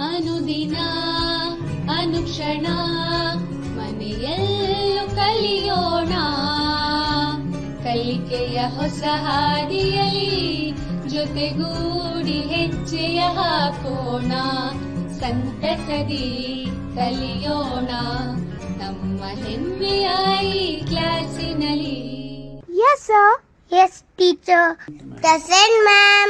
ಅನುದಿನ ಅನುಕ್ಷಣ ಮನೆಯಲ್ಲೂ ಕಲಿಯೋಣ ಕಲಿಕೆಯ ಹೊಸ ಹಾದಿಯಲ್ಲಿ ಜೊತೆಗೂಡಿ ಹೆಜ್ಜೆಯ ಹಾಕೋಣ ಸಂತಸದಿ ಕಲಿಯೋಣ ನಮ್ಮ ಹೆಮ್ಮೆಯ ಈ ಕ್ಲಾಸಿನಲ್ಲಿ. Yes, sir. Yes, teacher. Present, ma'am.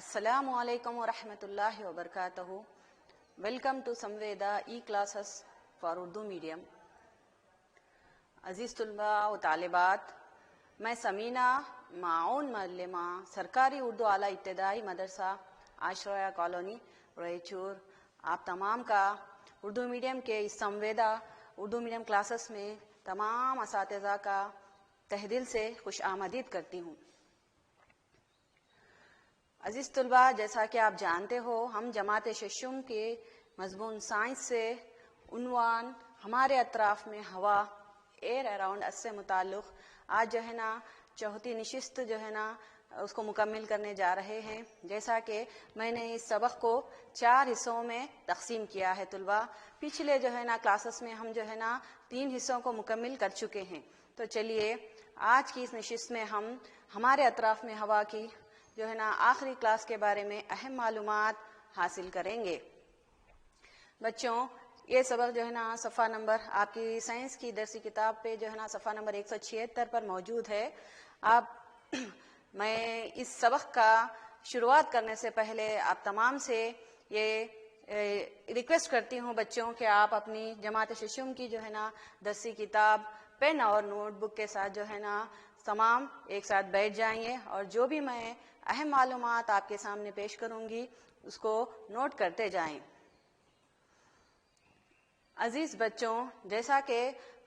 Assalamu alaikum wa rahmatullahi wa barakatuhu. Welcome to Samveda e-classes for Urdu medium. अजीज तुलबा व तालिबात, मैं समीना माउन मल्लिमा सरकारी उर्दू आला इब्तदाई मदरसा आश्रया कॉलोनी रायचूर आप तमाम का उर्दू मीडियम के इस संवेदा उर्दू मीडियम क्लासेस में तमाम असातिज़ा का तहदिल से खुश आमदीद करती हूँ। अजीज तुलबा, जैसा कि आप जानते हो, हम जमात शशुम के मजमून साइंस से उन्वान हमारे अतराफ में हवा एयर अराउंड अस से मुताल्लुक़ आज जो है ना चौथी नशिस्त जो है ना उसको मुकम्मिल करने जा रहे हैं। जैसा कि मैंने इस सबक को 4 हिस्सों में तकसीम किया है तुलबा। पिछले जो है ना क्लासेस में हम जो है ना 3 हिस्सों को मुकम्मिल कर चुके हैं। तो चलिए आज की इस नशिस्त में हम हमारे अतराफ में हवा की जो है ना आखिरी क्लास के बारे में अहम मालूमात हासिल करेंगे। बच्चों, ये सबक जो है ना सफ़ा नंबर आपकी साइंस की दरसी किताब पे जो है ना सफ़ा नंबर 176 पर मौजूद है। आप मैं इस सबक का शुरुआत करने से पहले आप तमाम से ये रिक्वेस्ट करती हूँ बच्चों कि आप अपनी जमात शशुम की जो है ना दरसी किताब पेन और नोटबुक के साथ जो है ना तमाम एक साथ बैठ जाइए और जो भी मैं अहम मालूमात आपके सामने पेश करूँगी उसको नोट करते जाएं। अजीज बच्चों, जैसा कि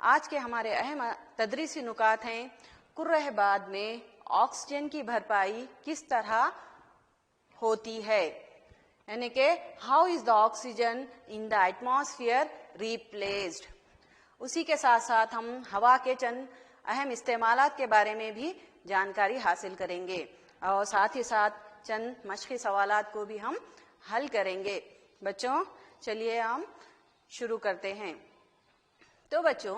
आज के हमारे अहम तदरीसी नुकात हैं, कुर्रहबाद में ऑक्सीजन की भरपाई किस तरह होती है, यानी कि how is the oxygen in the atmosphere replaced. उसी के साथ साथ हम हवा के चंद अहम इस्तेमालात के बारे में भी जानकारी हासिल करेंगे और साथ ही साथ चंद मशक़ी सवालात को भी हम हल करेंगे। बच्चों, चलिए हम शुरू करते हैं। तो बच्चों,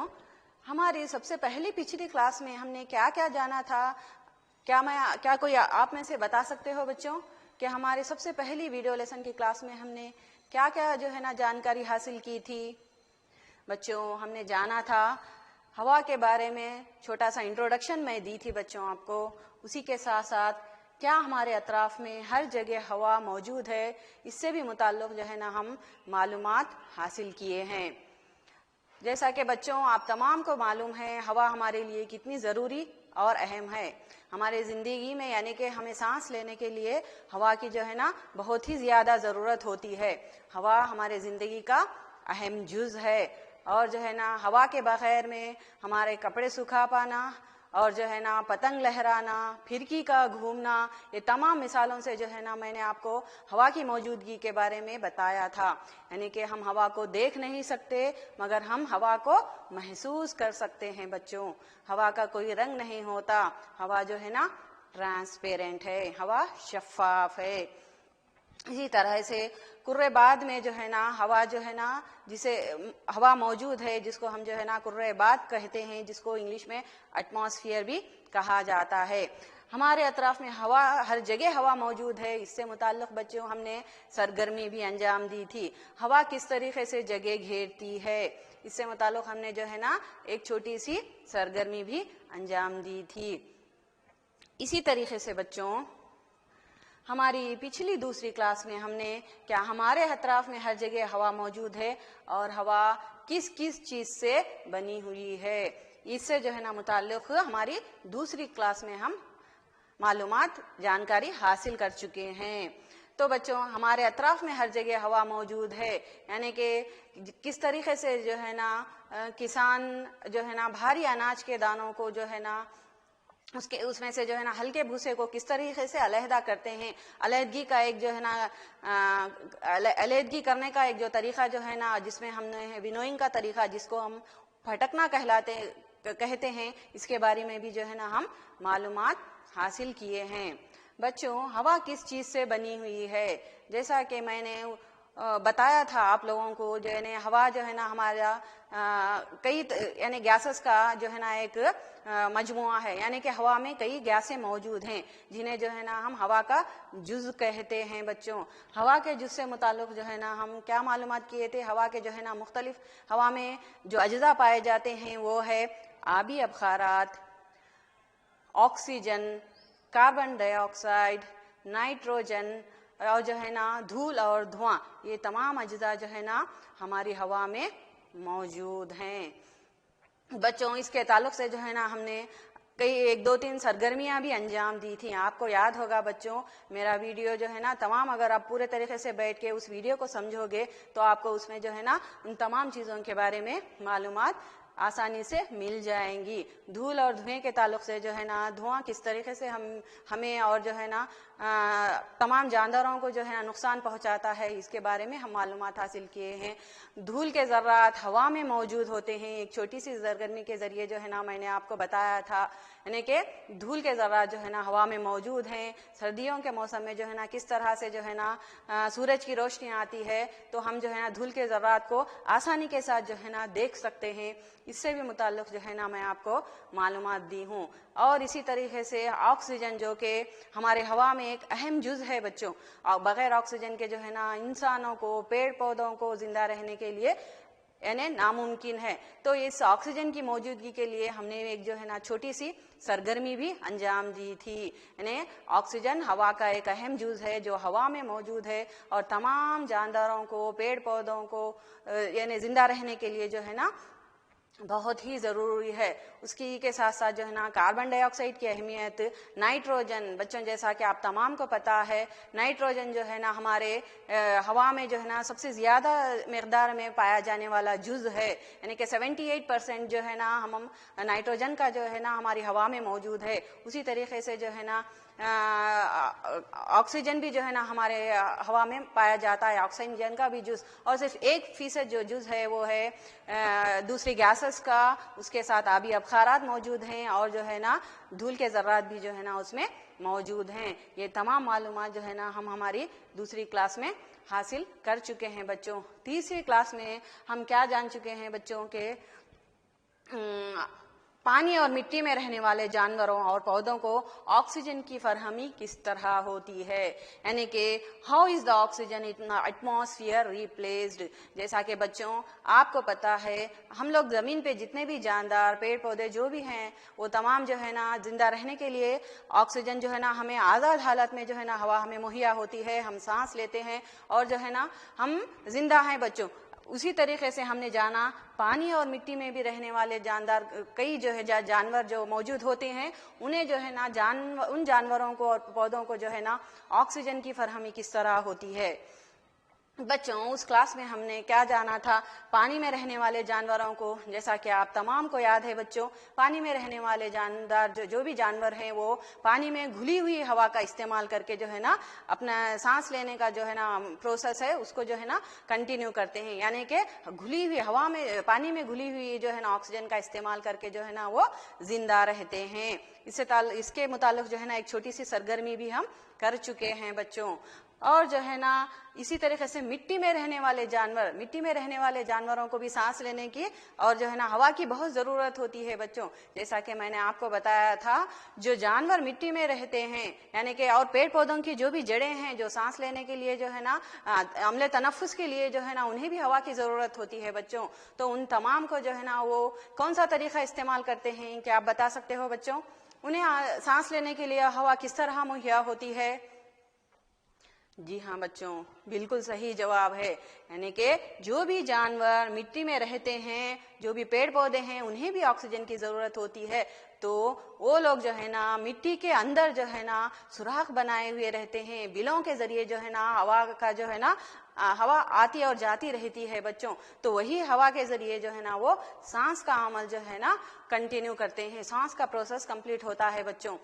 हमारी सबसे पहली पिछली क्लास में हमने क्या क्या जाना था? क्या कोई आप में से बता सकते हो बच्चों कि हमारे सबसे पहली वीडियो लेसन की क्लास में हमने क्या क्या जो है ना जानकारी हासिल की थी? बच्चों, हमने जाना था हवा के बारे में, छोटा सा इंट्रोडक्शन मैं दी थी बच्चों आपको। उसी के साथ साथ क्या हमारे अतराफ में हर जगह हवा मौजूद है, इससे भी मुताल्लिक़ जो है ना हम मालूमात हासिल किए हैं। जैसा कि बच्चों आप तमाम को मालूम है हवा हमारे लिए कितनी ज़रूरी और अहम है हमारे ज़िंदगी में, यानी कि हमें सांस लेने के लिए हवा की जो है ना बहुत ही ज़्यादा ज़रूरत होती है। हवा हमारे ज़िंदगी का अहम जुज़ है और जो है ना हवा के बगैर में हमारे कपड़े सूखा पाना और जो है ना पतंग लहराना, फिरकी का घूमना, ये तमाम मिसालों से जो है ना मैंने आपको हवा की मौजूदगी के बारे में बताया था। यानी कि हम हवा को देख नहीं सकते मगर हम हवा को महसूस कर सकते हैं। बच्चों, हवा का कोई रंग नहीं होता, हवा जो है ना ट्रांसपेरेंट है, हवा शफाफ है। इसी तरह से कुर्रेबाद में जो है ना हवा जो है ना जिसे हवा मौजूद है, जिसको हम जो है ना कुर्रेबाद कहते हैं, जिसको इंग्लिश में एटमॉस्फेयर भी कहा जाता है। हमारे अतराफ में हवा हर जगह हवा मौजूद है। इससे मुताल्लिक़ बच्चों हमने सरगर्मी भी अंजाम दी थी, हवा किस तरीके से जगह घेरती है, इससे मुताल्लिक़ हमने जो है ना एक छोटी सी सरगर्मी भी अंजाम दी थी। इसी तरीके से बच्चों हमारी पिछली दूसरी क्लास में हमने क्या हमारे अतराफ में हर जगह हवा मौजूद है और हवा किस किस चीज़ से बनी हुई है, इससे जो है ना मुताल्लिक़ हमारी दूसरी क्लास में हम मालूमात जानकारी हासिल कर चुके हैं। तो बच्चों, हमारे अतराफ में हर जगह हवा मौजूद है, यानी कि किस तरीके से जो है ना किसान जो है ना भारी अनाज के दानों को जो है ना उसमें से जो है ना हल्के भूसे को किस तरीके से अलहदा करते हैं। अलहदगी का एक जो है ना अलहदगी करने का एक जो तरीका जो है ना, जिसमें हमने विनोइंग का तरीका, जिसको हम फटकना कहलाते कहते हैं, इसके बारे में भी जो है ना हम मालूमात हासिल किए हैं। बच्चों, हवा किस चीज से बनी हुई है? जैसा कि मैंने बताया था आप लोगों को, जो है हवा जो है ना हमारा कई यानी गैसेस का जो है ना एक मजमुआ है, यानी कि हवा में कई गैसें मौजूद हैं जिन्हें जो है ना हम हवा का जुज कहते हैं। बच्चों, हवा के जुज से मुताल्लिक जो है ना हम क्या मालूमात किए थे? हवा के जो है ना मुख्तलिफ हवा में जो अज्जा पाए जाते हैं वो है आबी अबखारात, ऑक्सीजन, कार्बन डाइऑक्साइड, नाइट्रोजन और जो है ना धूल और धुआं। ये तमाम अज्जा जो है ना हमारी हवा में मौजूद हैं। बच्चों, इसके ताल्लुक से जो है ना हमने कई 1-2-3 सरगर्मियां भी अंजाम दी थी। आपको याद होगा बच्चों, मेरा वीडियो जो है ना तमाम, अगर आप पूरे तरीके से बैठ के उस वीडियो को समझोगे तो आपको उसमें जो है ना उन तमाम चीज़ों के बारे में मालूमात आसानी से मिल जाएंगी। धूल और धुएं के ताल्लुक से जो है ना धुआं किस तरीके से हमें और जो है ना तमाम जानदारों को जो है ना नुकसान पहुंचाता है, इसके बारे में हम मालूमात हासिल किए हैं। धूल के ज़र्रात हवा में मौजूद होते हैं। एक छोटी सी सरगर्मी के जरिए जो है ना मैंने आपको बताया था, यानी कि धूल के ज़र्रात जो है ना हवा में मौजूद हैं। सर्दियों के मौसम में जो है ना किस तरह से जो है ना सूरज की रोशनी आती है तो हम जो है ना धूल के ज़र्रात को आसानी के साथ जो है ना देख सकते हैं। इससे भी मुताल्लिक जो है ना मैं आपको मालूमात दी हूँ। और इसी तरीके से ऑक्सीजन जो कि हमारे हवा में एक अहम जुज है बच्चों, और बगैर ऑक्सीजन के जो है ना इंसानों को, पेड़ पौधों को जिंदा रहने के लिए यानी नामुमकिन है। तो इस ऑक्सीजन की मौजूदगी के लिए हमने एक जो है ना छोटी सी सरगर्मी भी अंजाम दी थी। यानी ऑक्सीजन हवा का एक अहम जुज है जो हवा में मौजूद है और तमाम जानदारों को, पेड़ पौधों को यानी जिंदा रहने के लिए जो है ना बहुत ही ज़रूरी है। उसकी के साथ साथ जो है ना कार्बन डाइऑक्साइड की अहमियत, नाइट्रोजन, बच्चों जैसा कि आप तमाम को पता है, नाइट्रोजन जो है ना हमारे हवा में जो है ना सबसे ज़्यादा मकदार में पाया जाने वाला जुज़ है, यानी कि 78% जो है ना हम नाइट्रोजन का जो है ना हमारी हवा में मौजूद है। उसी तरीके से जो है ना ऑक्सीजन भी जो है ना हमारे हवा में पाया जाता है, ऑक्सीजन का भी जुज, और सिर्फ 1% जो जुज है वो है दूसरी गैसेस का। उसके साथ आबी अबखारात मौजूद हैं और जो है ना धूल के ज़र्रात भी जो है ना उसमें मौजूद हैं। ये तमाम मालूमात जो है ना हम हमारी दूसरी क्लास में हासिल कर चुके हैं। बच्चों, तीसरी क्लास में हम क्या जान चुके हैं बच्चों के पानी और मिट्टी में रहने वाले जानवरों और पौधों को ऑक्सीजन की फरहमी किस तरह होती है, यानी कि how is the oxygen in atmosphere replaced. जैसा कि बच्चों आपको पता है, हम लोग जमीन पे जितने भी जानदार, पेड़ पौधे जो भी हैं वो तमाम जो है ना जिंदा रहने के लिए ऑक्सीजन जो है ना हमें आज़ाद हालत में जो है ना हवा हमें मुहैया होती है, हम सांस लेते हैं और जो है ना हम जिंदा हैं बच्चों। उसी तरीके से हमने जाना पानी और मिट्टी में भी रहने वाले जानदार कई जो है जानवर जो मौजूद होते हैं, उन्हें जो है ना उन जानवरों को और पौधों को जो है ना ऑक्सीजन की फरहमी किस तरह होती है। बच्चों, उस क्लास में हमने क्या जाना था, पानी में रहने वाले जानवरों को, जैसा कि आप तमाम को याद है बच्चों, पानी में रहने वाले जानदार जो भी जानवर हैं वो पानी में घुली हुई हवा का इस्तेमाल करके जो है ना अपना सांस लेने का जो है ना प्रोसेस है उसको जो है ना कंटिन्यू करते हैं, यानी कि घुली हुई हवा में, पानी में घुली हुई जो है ना ऑक्सीजन का इस्तेमाल करके जो है ना वो जिंदा रहते हैं। इसके मुताल्लिक जो है ना एक छोटी सी सरगर्मी भी हम कर चुके हैं बच्चों। और जो है ना इसी तरीके से मिट्टी में रहने वाले जानवरों को भी सांस लेने की और जो है ना हवा की बहुत ज़रूरत होती है बच्चों। जैसा कि मैंने आपको बताया था, जो जानवर मिट्टी में रहते हैं यानी कि और पेड़ पौधों की जो भी जड़ें हैं जो सांस लेने के लिए जो है ना अम्ल तनफ्फुस के लिए जो है ना उन्हें भी हवा की ज़रूरत होती है बच्चों। तो उन तमाम को जो है ना वो कौन सा तरीका इस्तेमाल करते हैं, क्या आप बता सकते हो बच्चों? उन्हें सांस लेने के लिए हवा किस तरह मुहैया होती है? जी हाँ बच्चों, बिल्कुल सही जवाब है। यानी कि जो भी जानवर मिट्टी में रहते हैं, जो भी पेड़ पौधे हैं, उन्हें भी ऑक्सीजन की ज़रूरत होती है। तो वो लोग जो है ना मिट्टी के अंदर जो है ना सुराख बनाए हुए रहते हैं, बिलों के जरिए जो है ना हवा का जो है ना हवा आती और जाती रहती है बच्चों। तो वही हवा के जरिए जो है ना वो सांस का अमल जो है ना कंटिन्यू करते हैं, सांस का प्रोसेस कंप्लीट होता है बच्चों।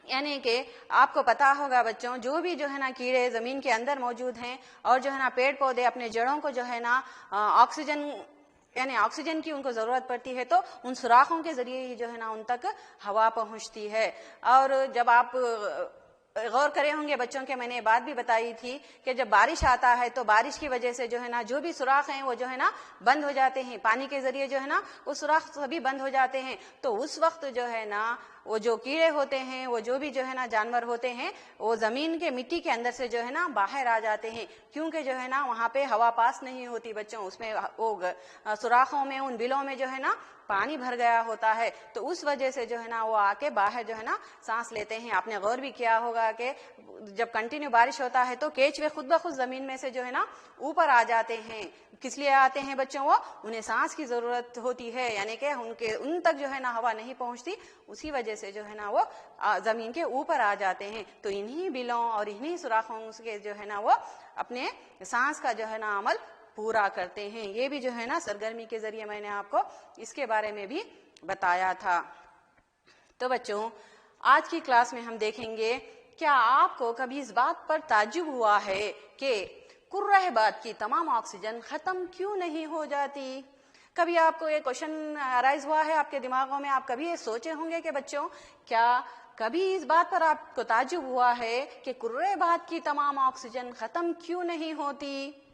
यानी कि आपको पता होगा बच्चों, जो भी जो है ना कीड़े जमीन के अंदर मौजूद हैं और जो है ना पेड़ पौधे अपने जड़ों को जो है ना ऑक्सीजन यानी ऑक्सीजन की उनको जरूरत पड़ती है, तो उन सुराखों के जरिए ही जो है ना उन तक हवा पहुंचती है। और जब आप गौर करे होंगे बच्चों के, मैंने बात भी बताई थी कि जब बारिश आता है तो बारिश की वजह से जो है ना जो भी सुराख हैं वो जो है ना बंद हो जाते हैं, पानी के जरिए जो है ना वो सुराख सभी बंद हो जाते हैं। तो उस वक्त जो है ना वो जो कीड़े होते हैं, वो जो भी जो है ना जानवर होते हैं, वो जमीन के मिट्टी के अंदर से जो है ना बाहर आ जाते हैं, क्योंकि जो है ना वहां पे हवा पास नहीं होती बच्चों, उसमें वो सुराखों में, उन बिलों में जो है ना पानी भर गया होता है। तो उस वजह से जो है ना वो आके बाहर जो है ना सांस लेते हैं। आपने गौर भी किया होगा कि जब कंटिन्यू बारिश होता है तो केचुए खुद ब खुद जमीन में से जो है ना ऊपर आ जाते हैं। किस लिए आते हैं बच्चों? वो उन्हें सांस की जरूरत होती है, यानी कि उन तक जो है ना हवा नहीं पहुंचती, उसी वजह से जो है ना वो जमीन के ऊपर आ जाते हैं। तो इन्हीं बिलों और इन्हीं सुराखों के जो है ना वो अपने सांस का जो है ना अमल पूरा करते हैं। ये भी जो है ना सरगर्मी के जरिए मैंने आपको इसके बारे में भी बताया था। तो बच्चों आज की क्लास में हम देखेंगे, क्या आपको कभी इस बात पर ताज्जुब हुआ है कि कुर्रहबाद की तमाम ऑक्सीजन खत्म क्यों नहीं हो जाती? कभी आपको ये क्वेश्चन अराइज हुआ है आपके दिमागों में? आप कभी ये सोचे होंगे कि बच्चों क्या कभी इस बात पर आपको ताज्जुब हुआ है कि कुर्रहबाद की तमाम ऑक्सीजन खत्म क्यों नहीं होती,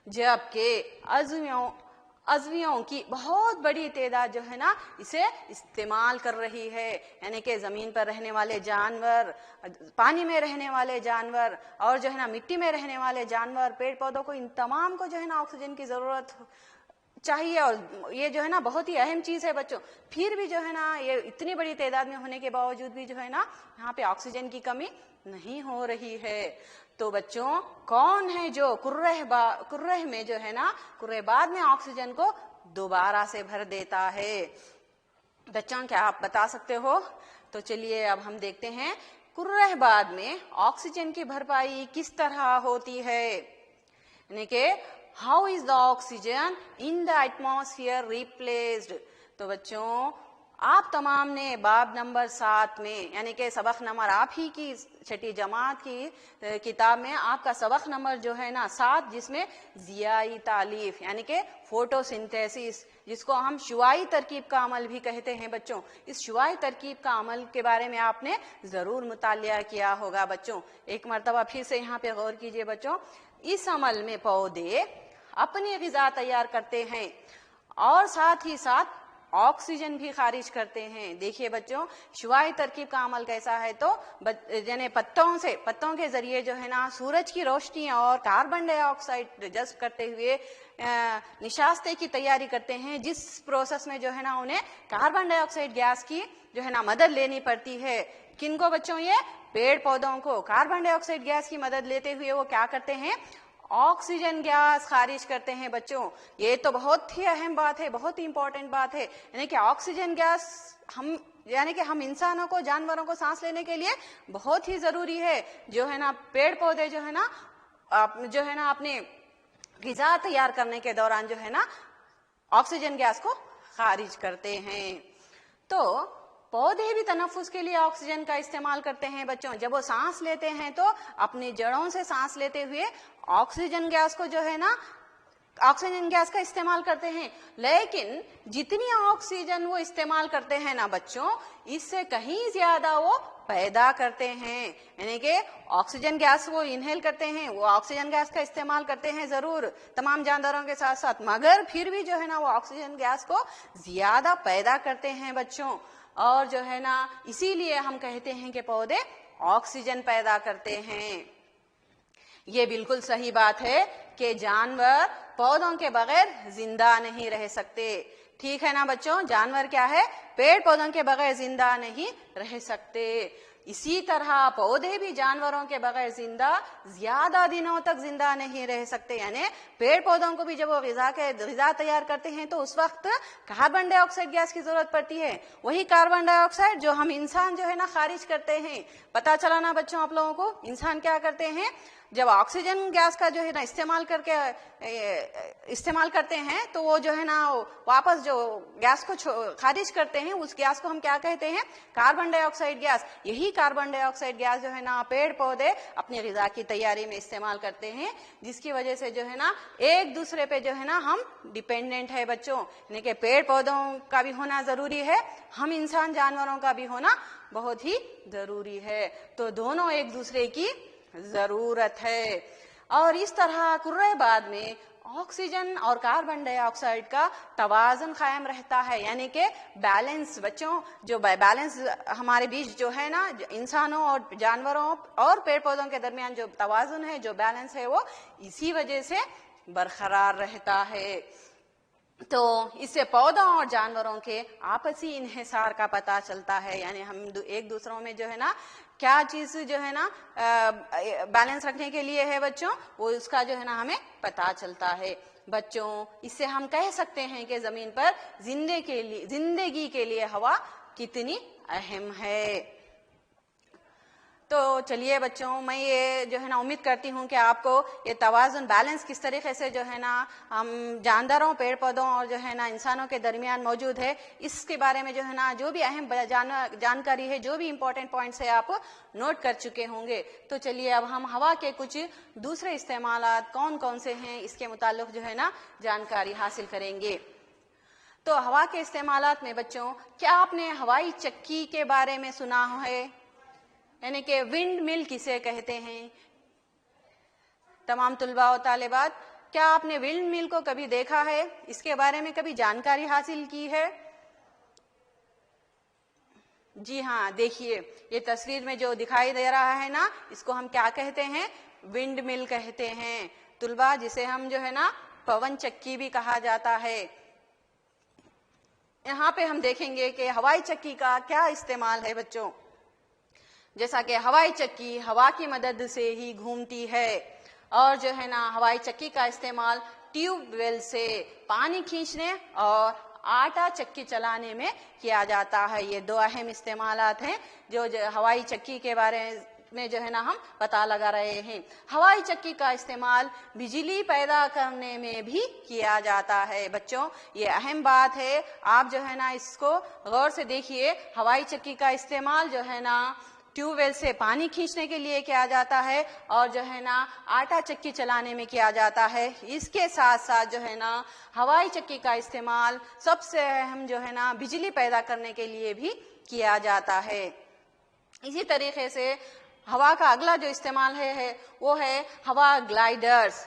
जबकि अज़वियों की बहुत बड़ी तादाद जो है ना इसे इस्तेमाल कर रही है? यानी कि जमीन पर रहने वाले जानवर, पानी में रहने वाले जानवर और जो है ना मिट्टी में रहने वाले जानवर, पेड़ पौधों को, इन तमाम को जो है ना ऑक्सीजन की जरूरत चाहिए। और ये जो है ना बहुत ही अहम चीज है बच्चों। फिर भी जो है ना ये इतनी बड़ी तादाद में होने के बावजूद भी जो है ना यहाँ पे ऑक्सीजन की कमी नहीं हो रही है। तो बच्चों कौन है जो कुर्रह में जो है ना कुर्रहबाद में ऑक्सीजन को दोबारा से भर देता है? बच्चों क्या आप बता सकते हो? तो चलिए अब हम देखते हैं कुर्रहबाद में ऑक्सीजन की भरपाई किस तरह होती है, यानी कि how is the oxygen in the atmosphere replaced. तो बच्चों आप तमाम ने बाब नंबर 7 में, यानी कि सबक नंबर आप ही की छठी जमात की किताब में आपका सबक नंबर जो है ना 7, जिसमें जियाई तालीफ यानी कि फोटोसिंथेसिस, जिसको हम शुआई तरकीब का अमल भी कहते हैं बच्चों, इस शुआई तरकीब का अमल के बारे में आपने जरूर मुतालिया किया होगा बच्चों। एक मरतबा फिर से यहाँ पे गौर कीजिए बच्चों। इस अमल में पौधे अपनी गिजा तैयार करते हैं और साथ ही साथ ऑक्सीजन भी खारिज करते हैं। देखिए बच्चों शुआई तरकीब का अमल कैसा है, तो यानी पत्तों के जरिए जो है ना सूरज की रोशनी और कार्बन डाइऑक्साइड जज्ब करते हुए निशास्ते की तैयारी करते हैं, जिस प्रोसेस में जो है ना उन्हें कार्बन डाइऑक्साइड गैस की जो है ना मदद लेनी पड़ती है। किनको बच्चों? ये पेड़ पौधों को कार्बन डाइऑक्साइड गैस की मदद लेते हुए वो क्या करते हैं? ऑक्सीजन गैस खारिज करते हैं बच्चों। ये तो बहुत ही अहम बात है, बहुत ही इंपॉर्टेंट बात है, यानी कि ऑक्सीजन गैस हम इंसानों को, जानवरों को सांस लेने के लिए बहुत ही जरूरी है। जो है ना पेड़ पौधे जो है ना अपने गिजा तैयार करने के दौरान जो है ना ऑक्सीजन गैस को खारिज करते हैं। तो पौधे भी तनफ्फुस के लिए ऑक्सीजन का इस्तेमाल करते हैं बच्चों। जब वो सांस लेते हैं तो अपनी जड़ों से सांस लेते हुए ऑक्सीजन गैस को जो है ना ऑक्सीजन गैस का इस्तेमाल करते हैं। लेकिन जितनी ऑक्सीजन वो इस्तेमाल करते हैं ना बच्चों, इससे कहीं ज्यादा वो पैदा करते हैं। यानी कि ऑक्सीजन गैस वो इनहेल करते हैं, वो ऑक्सीजन गैस का इस्तेमाल करते हैं जरूर तमाम जानवरों के साथ साथ, मगर फिर भी जो है ना वो ऑक्सीजन गैस को ज्यादा पैदा करते हैं बच्चों। और जो है ना इसीलिए हम कहते हैं कि पौधे ऑक्सीजन पैदा करते हैं। ये बिल्कुल सही बात है कि जानवर पौधों के बगैर जिंदा नहीं रह सकते। ठीक है ना बच्चों? जानवर क्या है? पेड़ पौधों के बगैर जिंदा नहीं रह सकते। इसी तरह पौधे भी जानवरों के बगैर ज्यादा दिनों तक जिंदा नहीं रह सकते। यानी पेड़ पौधों को भी जब वो ग़िज़ा तैयार करते हैं तो उस वक्त कार्बन डाइऑक्साइड गैस की जरूरत पड़ती है। वही कार्बन डाइऑक्साइड जो हम इंसान जो है ना खारिज करते हैं। पता चला ना बच्चों आप लोगों को? इंसान क्या करते हैं? जब ऑक्सीजन गैस का जो है ना इस्तेमाल करते हैं तो वो जो है ना वापस जो गैस को खारिज करते हैं, उस गैस को हम क्या कहते हैं? Carbon dioxide gas. यही कार्बन डाइऑक्साइड गैस जो है ना पेड़ पौधे अपनी ग़िज़ा की तैयारी में इस्तेमाल करते हैं, जिसकी वजह से जो है ना एक दूसरे पे जो है ना हम डिपेंडेंट है बच्चों। यानी कि पेड़ पौधों का भी होना जरूरी है, हम इंसान जानवरों का भी होना बहुत ही जरूरी है। तो दोनों एक दूसरे की जरूरत है। और इस तरह कुर्रेबाद में ऑक्सीजन और कार्बन डाइऑक्साइड का तवाज़ुन कायम रहता है, यानी कि बैलेंस बच्चों, जो बैलेंस हमारे बीच जो है ना इंसानों और जानवरों और पेड़ पौधों के दरमियान जो तवाज़ुन है, जो बैलेंस है, वो इसी वजह से बरकरार रहता है। तो इससे पौधों और जानवरों के आपसी इन्हिसार का पता चलता है, यानी हम एक दूसरों में जो है ना क्या चीज जो है ना बैलेंस रखने के लिए है बच्चों, वो उसका जो है ना हमें पता चलता है बच्चों। इससे हम कह सकते हैं कि जमीन पर जिंदगी के लिए हवा कितनी अहम है। तो चलिए बच्चों, मैं ये जो है ना उम्मीद करती हूँ कि आपको ये तवाज़ुन बैलेंस किस तरीके से जो है ना हम जानदारों, पेड़ पौधों और जो है ना इंसानों के दरमियान मौजूद है, इसके बारे में जो है ना जो भी अहम जानकारी है, जो भी इम्पोर्टेंट पॉइंट्स है, आप नोट कर चुके होंगे। तो चलिए अब हम हवा के कुछ दूसरे इस्तेमालात कौन कौन से हैं इसके मुताल्लिक जो है ना जानकारी हासिल करेंगे। तो हवा के इस्तेमालात में बच्चों, क्या आपने हवाई चक्की के बारे में सुना है? यानी कि विंड मिल किसे कहते हैं? तमाम तुलबा और तालिबात, क्या आपने विंड मिल को कभी देखा है? इसके बारे में कभी जानकारी हासिल की है? जी हाँ, देखिए ये तस्वीर में जो दिखाई दे रहा है ना, इसको हम क्या कहते हैं? विंड मिल कहते हैं तुलबा, जिसे हम जो है ना पवन चक्की भी कहा जाता है। यहाँ पे हम देखेंगे कि हवाई चक्की का क्या इस्तेमाल है बच्चों। जैसा कि हवाई चक्की हवा की मदद से ही घूमती है, और जो है ना हवाई चक्की का इस्तेमाल ट्यूबवेल से पानी खींचने और आटा चक्की चलाने में किया जाता है। ये दो अहम इस्तेमालात हैं जो हवाई चक्की के बारे में जो है ना हम पता लगा रहे हैं। हवाई चक्की का इस्तेमाल बिजली पैदा करने में भी किया जाता है बच्चों, ये अहम बात है। आप जो है ना इसको गौर से देखिए, हवाई चक्की का इस्तेमाल जो है ना ट्यूबवेल से पानी खींचने के लिए किया जाता है और जो है ना आटा चक्की चलाने में किया जाता है। इसके साथ साथ जो है ना हवाई चक्की का इस्तेमाल सबसे अहम जो है ना बिजली पैदा करने के लिए भी किया जाता है। इसी तरीके से हवा का अगला जो इस्तेमाल है वो है हवा ग्लाइडर्स,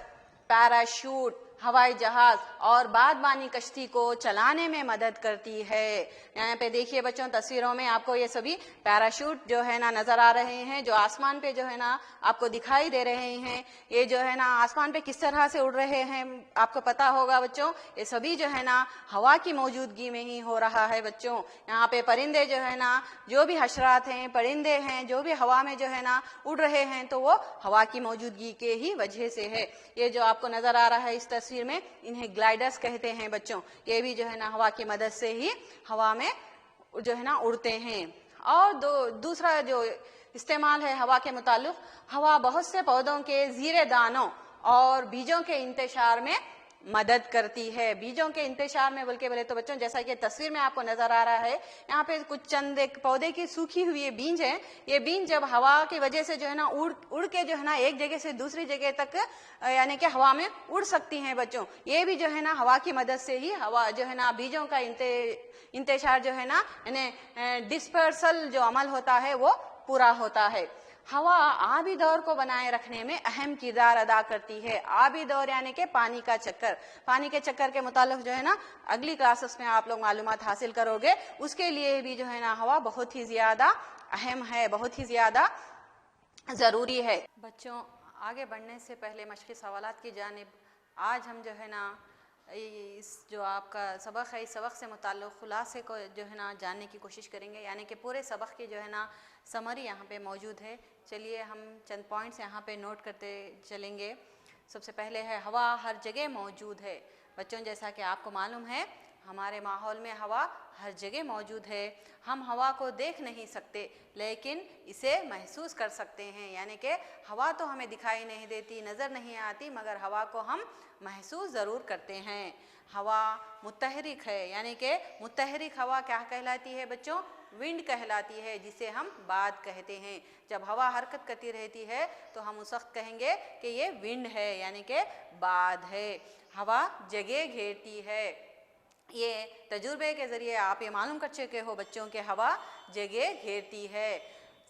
पैराशूट, हवाई जहाज और बादबानी कश्ती को चलाने में मदद करती है। यहाँ पे देखिए बच्चों, तस्वीरों में आपको ये सभी पैराशूट जो है ना नजर आ रहे हैं, जो आसमान पे जो है ना आपको दिखाई दे रहे हैं। ये जो है ना आसमान पे किस तरह से उड़ रहे हैं आपको पता होगा बच्चों, ये सभी जो है ना हवा की मौजूदगी में ही हो रहा है बच्चों। यहाँ पे परिंदे जो है ना, जो भी हशरात हैं, परिंदे हैं, जो भी हवा में जो है ना उड़ रहे हैं, तो वो हवा की मौजूदगी के ही वजह से है। ये जो आपको नजर आ रहा है इस तस्वीर में, इन्हें ग्लाइडर्स कहते हैं बच्चों। ये भी जो है ना हवा की मदद से ही हवा में जो है ना उड़ते हैं। और दूसरा जो इस्तेमाल है हवा के मुताल्लिक, हवा बहुत से पौधों के ज़ीरे दानों और बीजों के इंतशार में मदद करती है। बीजों के इंतशार में बोले तो बच्चों, जैसा कि तस्वीर में आपको नजर आ रहा है, यहाँ पे कुछ चंद एक पौधे की सूखी हुई ये बीज है। ये बीज जब हवा की वजह से जो है ना उड़ के जो है ना एक जगह से दूसरी जगह तक यानी कि हवा में उड़ सकती हैं बच्चों। ये भी जो है ना हवा की मदद से ही हवा जो है ना बीजों का इंतशार जो है ना यानी डिस्पर्सल जो अमल होता है वो पूरा होता है। हवा आबी दौर को बनाए रखने में अहम किरदार अदा करती है। आबी दौर यानी कि पानी का चक्कर। पानी के चक्कर के मुतालिक जो है ना अगली क्लासेस में आप लोग मालूमात हासिल करोगे। उसके लिए भी जो है ना हवा बहुत ही ज्यादा अहम है, बहुत ही ज्यादा जरूरी है। बच्चों, आगे बढ़ने से पहले मशक़ी सवालात की जानिब आज हम जो है ना इस जो आपका सबक है, इस सबक से मुताल्लिक़ खुलासे को जो है ना जानने की कोशिश करेंगे, यानी कि पूरे सबक की जो है ना समरी यहाँ पे मौजूद है। चलिए हम चंद पॉइंट्स यहाँ पे नोट करते चलेंगे। सबसे पहले है हवा हर जगह मौजूद है। बच्चों, जैसा कि आपको मालूम है, हमारे माहौल में हवा हर जगह मौजूद है। हम हवा को देख नहीं सकते लेकिन इसे महसूस कर सकते हैं, यानी कि हवा तो हमें दिखाई नहीं देती, नज़र नहीं आती, मगर हवा को हम महसूस ज़रूर करते हैं। हवा मुतहरिक है, यानी कि मुतहरिक हवा क्या कहलाती है बच्चों? विंड कहलाती है, जिसे हम बाद कहते हैं। जब हवा हरकत करती रहती है तो हम उस वक्त कहेंगे कि ये विंड है, यानी कि बाद है। हवा जगह घेरती है। ये तजुर्बे के ज़रिए आप ये मालूम कर चुके हो बच्चों के हवा जगह घेरती है।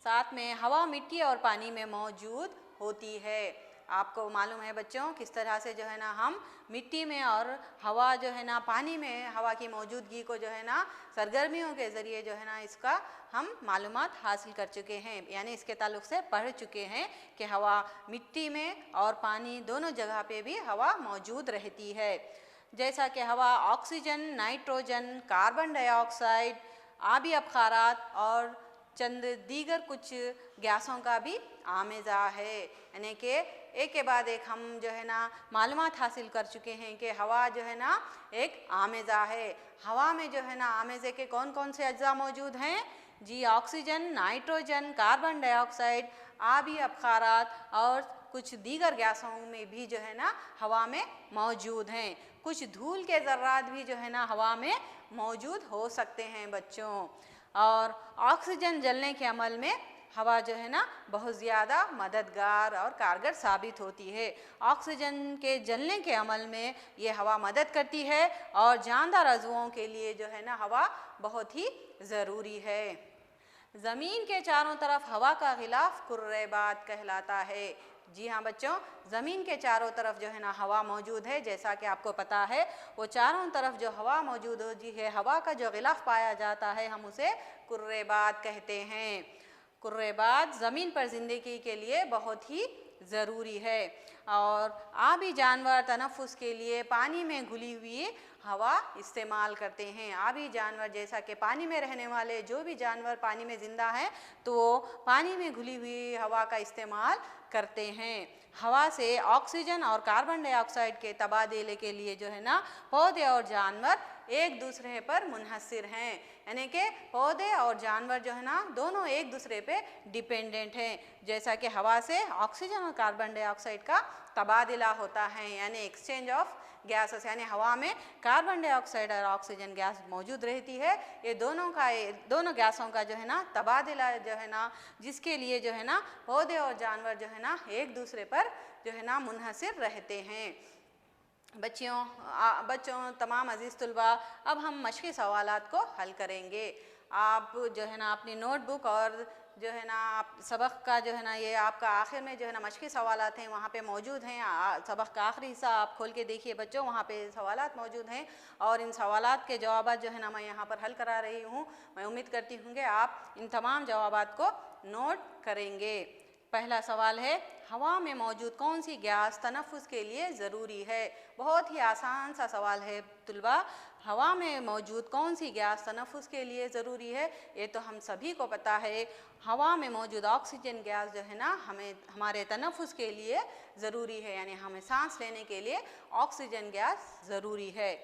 साथ में हवा मिट्टी और पानी में मौजूद होती है। आपको मालूम है बच्चों किस तरह से जो है ना हम मिट्टी में और हवा जो है ना पानी में हवा की मौजूदगी को जो है ना सरगर्मियों के ज़रिए जो है ना इसका हम मालूमात हासिल कर चुके हैं, यानी इसके ताल्लुक़ से पढ़ चुके हैं कि हवा मिट्टी में और पानी दोनों जगह पे भी हवा मौजूद रहती है। जैसा कि हवा ऑक्सीजन, नाइट्रोजन, कार्बन डाइऑक्साइड, आबी अबखारात और चंद दीगर कुछ गैसों का भी आमेज़ा है, यानी कि एक के बाद एक हम जो है ना मालूमात हासिल कर चुके हैं कि हवा जो है ना एक आमेज़ा है। हवा में जो है ना आमेज़े के कौन कौन से अज्जा मौजूद हैं? जी, ऑक्सीजन, नाइट्रोजन, कार्बन डाइऑक्साइड, आबी अबखारात और कुछ दीगर गैसों में भी जो है ना हवा में मौजूद हैं। कुछ धूल के ज़र्रात भी जो है ना हवा में मौजूद हो सकते हैं बच्चों। और ऑक्सीजन जलने के अमल में हवा जो है ना बहुत ज़्यादा मददगार और कारगर साबित होती है। ऑक्सीजन के जलने के अमल में ये हवा मदद करती है और जानदार अज़ुओं के लिए जो है ना हवा बहुत ही ज़रूरी है। ज़मीन के चारों तरफ हवा का गिलाफ कुर्रेबाद कहलाता है। जी हाँ बच्चों, ज़मीन के चारों तरफ जो है ना हवा मौजूद है, जैसा कि आपको पता है वो चारों तरफ जो हवा मौजूद होती है, हवा का जो गिलाफ पाया जाता है हम उसे कुर्रेबाद कहते हैं। कुर्रेबाद ज़मीन पर ज़िंदगी के लिए बहुत ही ज़रूरी है। और आबी जानवर तनफ़ुस के लिए पानी में घुली हुई हवा इस्तेमाल करते हैं। आबी जानवर जैसा कि पानी में रहने वाले जो भी जानवर पानी में ज़िंदा हैं तो वो पानी में घुली हुई हवा का इस्तेमाल करते हैं। हवा से ऑक्सीजन और कार्बन डाइऑक्साइड के तबादले के लिए जो है ना पौधे और जानवर एक दूसरे पर मुनहसिर हैं, यानी कि पौधे और जानवर जो है ना दोनों एक दूसरे पे डिपेंडेंट हैं। जैसा कि हवा से ऑक्सीजन और कार्बन डाइऑक्साइड का तबादला होता है, यानी एक्सचेंज ऑफ गैसेस, यानी हवा में कार्बन डाइऑक्साइड और ऑक्सीजन गैस मौजूद रहती है। ये दोनों गैसों का जो है ना तबादला जो है ना जिसके लिए जो है ना पौधे और जानवर जो है ना एक दूसरे पर जो है ना मुनहसिर रहते हैं। बच्चों तमाम अजीज़ तुलबा, अब हम मशक़ी सवालात को हल करेंगे। आप जो है ना अपनी नोटबुक और जो है ना आप सबक का जो है ना ये आपका आखिर में जो है ना मशक़ी सवालात हैं वहाँ पे मौजूद हैं। सबक का आखिरी हिस्सा आप खोल के देखिए बच्चों, वहाँ पे सवालात मौजूद हैं और इन सवालात के जवाबात जो है ना मैं यहाँ पर हल करा रही हूँ। मैं उम्मीद करती हूँ कि आप इन तमाम जवाबात को नोट करेंगे। पहला सवाल है, हवा में मौजूद कौन सी गैस तनफ़ुस के लिए ज़रूरी है? बहुत ही आसान सा सवाल है तुलबा। हवा में मौजूद कौन सी गैस तनफ़ुस के लिए ज़रूरी है? ये तो हम सभी को पता है। हवा में मौजूद ऑक्सीजन गैस जो है ना हमारे तनफ़ुस के लिए ज़रूरी है, यानी हमें सांस लेने के लिए ऑक्सीजन गैस ज़रूरी है।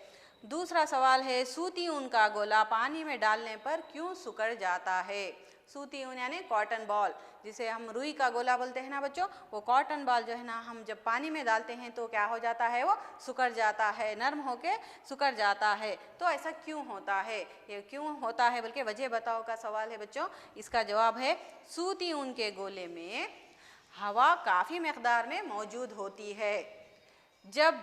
दूसरा सवाल है, सूती ऊन का गोला पानी में डालने पर क्यों सिकुड़ जाता है? सूती ऊन यानी कॉटन बॉल, जिसे हम रुई का गोला बोलते हैं ना बच्चों, वो कॉटन बॉल जो है ना हम जब पानी में डालते हैं तो क्या हो जाता है? वो सिकुड़ जाता है, नरम होके सिकुड़ जाता है। तो ऐसा क्यों होता है? ये क्यों होता है बल्कि वजह बताओ का सवाल है बच्चों। इसका जवाब है, सूती ऊन के गोले में हवा काफ़ी मकदार में मौजूद होती है। जब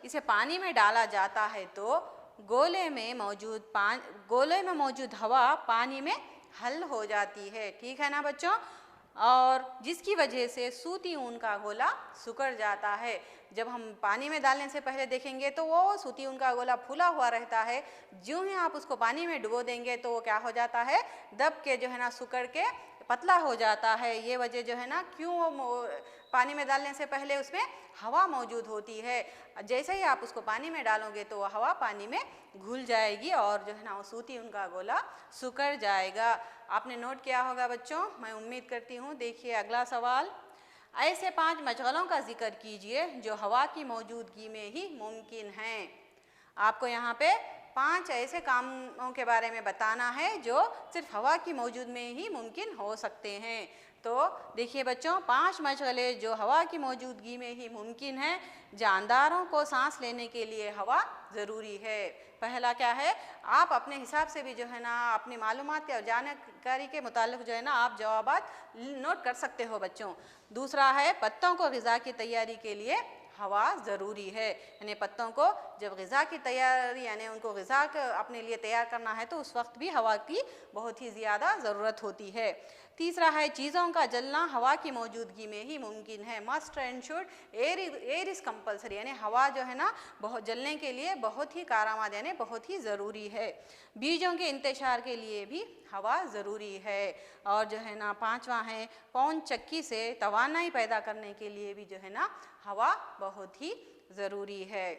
इसे पानी में डाला जाता है तो गोले में मौजूद हवा पानी में हल हो जाती है, ठीक है ना बच्चों, और जिसकी वजह से सूती ऊन का गोला सिकुड़ जाता है। जब हम पानी में डालने से पहले देखेंगे तो वो सूती ऊन का गोला फूला हुआ रहता है। ज्यों ही आप उसको पानी में डुबो देंगे तो वो क्या हो जाता है? दब के जो है ना सिकुड़ के पतला हो जाता है। ये वजह जो है ना क्यों पानी में डालने से पहले उसमें हवा मौजूद होती है। जैसे ही आप उसको पानी में डालोगे तो वह हवा पानी में घुल जाएगी और जो है ना वो सूती ऊन का गोला सिकुड़ जाएगा। आपने नोट किया होगा बच्चों, मैं उम्मीद करती हूँ। देखिए अगला सवाल, ऐसे 5 मशगलों का जिक्र कीजिए जो हवा की मौजूदगी में ही मुमकिन हैं। आपको यहाँ पे 5 ऐसे कामों के बारे में बताना है जो सिर्फ हवा की मौजूद में ही मुमकिन हो सकते हैं। तो देखिए बच्चों, 5 मशगले जो हवा की मौजूदगी में ही मुमकिन है। जानदारों को सांस लेने के लिए हवा ज़रूरी है। पहला क्या है, आप अपने हिसाब से भी जो है ना अपनी मालूमात और जानकारी के मुतालिक जो है ना आप जवाबात नोट कर सकते हो बच्चों। दूसरा है, पत्तों को ग़िज़ा की तैयारी के लिए हवा ज़रूरी है। यानी पत्तों को जब ग़िज़ा की तैयारी यानी उनको ग़िज़ा अपने लिए तैयार करना है तो उस वक्त भी हवा की बहुत ही ज़्यादा ज़रूरत होती है। तीसरा है, चीज़ों का जलना हवा की मौजूदगी में ही मुमकिन है। Must and should air is compulsory, यानी हवा जो है ना बहुत जलने के लिए बहुत ही कारआमद यानी बहुत ही ज़रूरी है। बीजों के इंतशार के लिए भी हवा ज़रूरी है। और जो है ना 5वां है, पौन चक्की से तवानाई पैदा करने के लिए भी जो है ना हवा बहुत ही ज़रूरी है।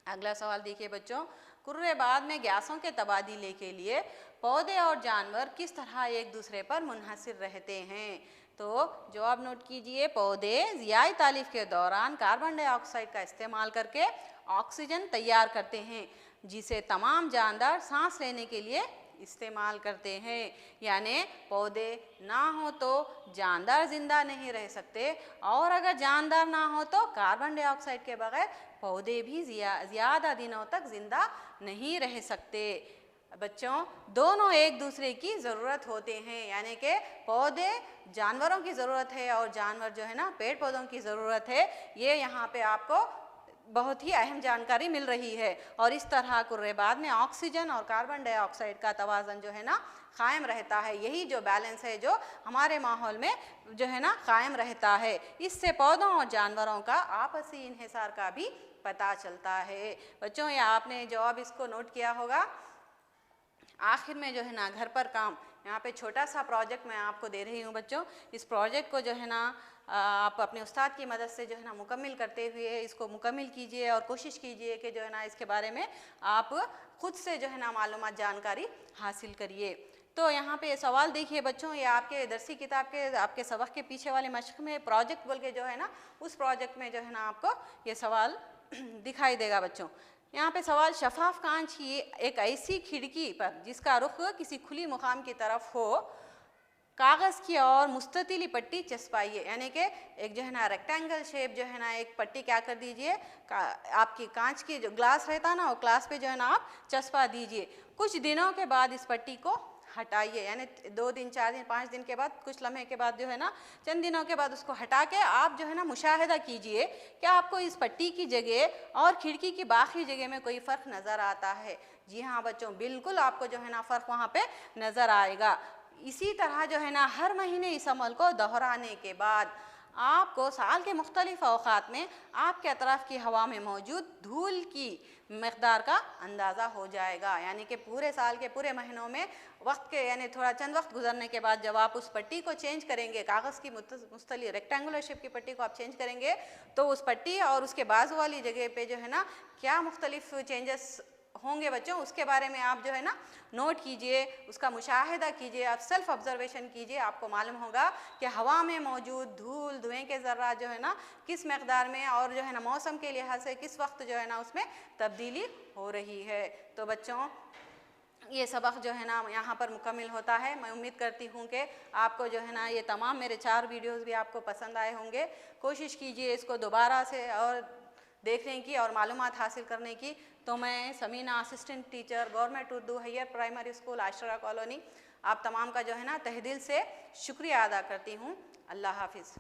अगला सवाल देखिए बच्चों, कुर्रेबाद में गैसों के तबादले के लिए पौधे और जानवर किस तरह एक दूसरे पर मुनहसिर रहते हैं? तो जवाब नोट कीजिए। पौधे ज़ियाई तालीफ के दौरान कार्बन डाइऑक्साइड का इस्तेमाल करके ऑक्सीजन तैयार करते हैं, जिसे तमाम जानदार सांस लेने के लिए इस्तेमाल करते हैं। यानी पौधे ना हो तो जानदार ज़िंदा नहीं रह सकते, और अगर जानदार ना हो तो कार्बन डाइऑक्साइड के बगैर पौधे भी ज़्यादा दिनों तक ज़िंदा नहीं रह सकते। बच्चों, दोनों एक दूसरे की ज़रूरत होते हैं, यानी कि पौधे जानवरों की ज़रूरत है और जानवर जो है ना पेड़ पौधों की ज़रूरत है। ये यहाँ पे आपको बहुत ही अहम जानकारी मिल रही है। और इस तरह कुर्रेबाद में ऑक्सीजन और कार्बन डाइऑक्साइड का तवाज़न जो है ना कायम रहता है। यही जो बैलेंस है जो हमारे माहौल में जो है ना कायम रहता है। इससे पौधों और जानवरों का आपसी इन्हिसार का भी पता चलता है। बच्चों, ये आपने जवाब इसको नोट किया होगा। आखिर में जो है ना घर पर काम, यहाँ पे छोटा सा प्रोजेक्ट मैं आपको दे रही हूँ बच्चों। इस प्रोजेक्ट को जो है ना आप अपने उस्ताद की मदद से जो है ना मुकम्मिल करते हुए इसको मुकम्मिल कीजिए और कोशिश कीजिए कि जो है ना इसके बारे में आप खुद से जो है ना मालूमात जानकारी हासिल करिए। तो यहाँ पे सवाल देखिए बच्चों, ये आपके दरसी किताब के आपके सबक के पीछे वाले मश्क में प्रोजेक्ट बोल के जो है ना उस प्रोजेक्ट में जो है ना आपको ये सवाल दिखाई देगा बच्चों। यहाँ पे सवाल, शफाफ कांच की एक ऐसी खिड़की पर जिसका रुख किसी खुली मुकाम की तरफ हो, कागज़ की और मुस्ततिली पट्टी चस्पाइए। यानी कि एक जो है ना रेक्टेंगल शेप जो है ना एक पट्टी क्या कर दीजिए, आपकी कांच की जो ग्लास रहता है ना वो ग्लास पे जो है ना आप चस्पा दीजिए। कुछ दिनों के बाद इस पट्टी को हटाइए, यानी 2 दिन 4 दिन 5 दिन के बाद, कुछ लम्हे के बाद जो है ना चंद दिनों के बाद उसको हटा के आप जो है ना मुशाहिदा कीजिए क्या आपको इस पट्टी की जगह और खिड़की की बाकी जगह में कोई फ़र्क नज़र आता है। जी हाँ बच्चों, बिल्कुल आपको जो है ना फ़र्क वहाँ पे नज़र आएगा। इसी तरह जो है ना हर महीने इस अमल को दोहराने के बाद आपको साल के मुख्तलिफ औक़ात में आपके अतराफ़ की हवा में मौजूद धूल की मकदार का अंदाज़ा हो जाएगा। यानी कि पूरे साल के पूरे महीनों में वक्त के यानी थोड़ा चंद वक्त गुजरने के बाद जब आप उस पट्टी को चेंज करेंगे, कागज़ की मुस्तली रेक्टेंगुलर शेप की पट्टी को आप चेंज करेंगे, तो उस पट्टी और उसके बाजू वाली जगह पे जो है ना क्या मुख्तलिफ चेंजेस होंगे बच्चों, उसके बारे में आप जो है ना नोट कीजिए, उसका मुशाहिदा कीजिए, आप सेल्फ ऑब्जर्वेशन कीजिए। आपको मालूम होगा कि हवा में मौजूद धूल धुएं के ज़र्रा जो है ना किस मकदार में और जो है ना मौसम के लिहाज से किस वक्त जो है ना उसमें तब्दीली हो रही है। तो बच्चों, ये सबक जो है ना यहाँ पर मुकम्मिल होता है। मैं उम्मीद करती हूँ कि आपको जो है ना ये तमाम मेरे 4 वीडियोज़ भी आपको पसंद आए होंगे। कोशिश कीजिए इसको दोबारा से और देखने की और मालूमात हासिल करने की। तो मैं Samina, assistant teacher, government Urdu higher primary school Ashra colony, आप तमाम का जो है ना तहे दिल से शुक्रिया अदा करती हूँ। अल्लाह हाफिज़।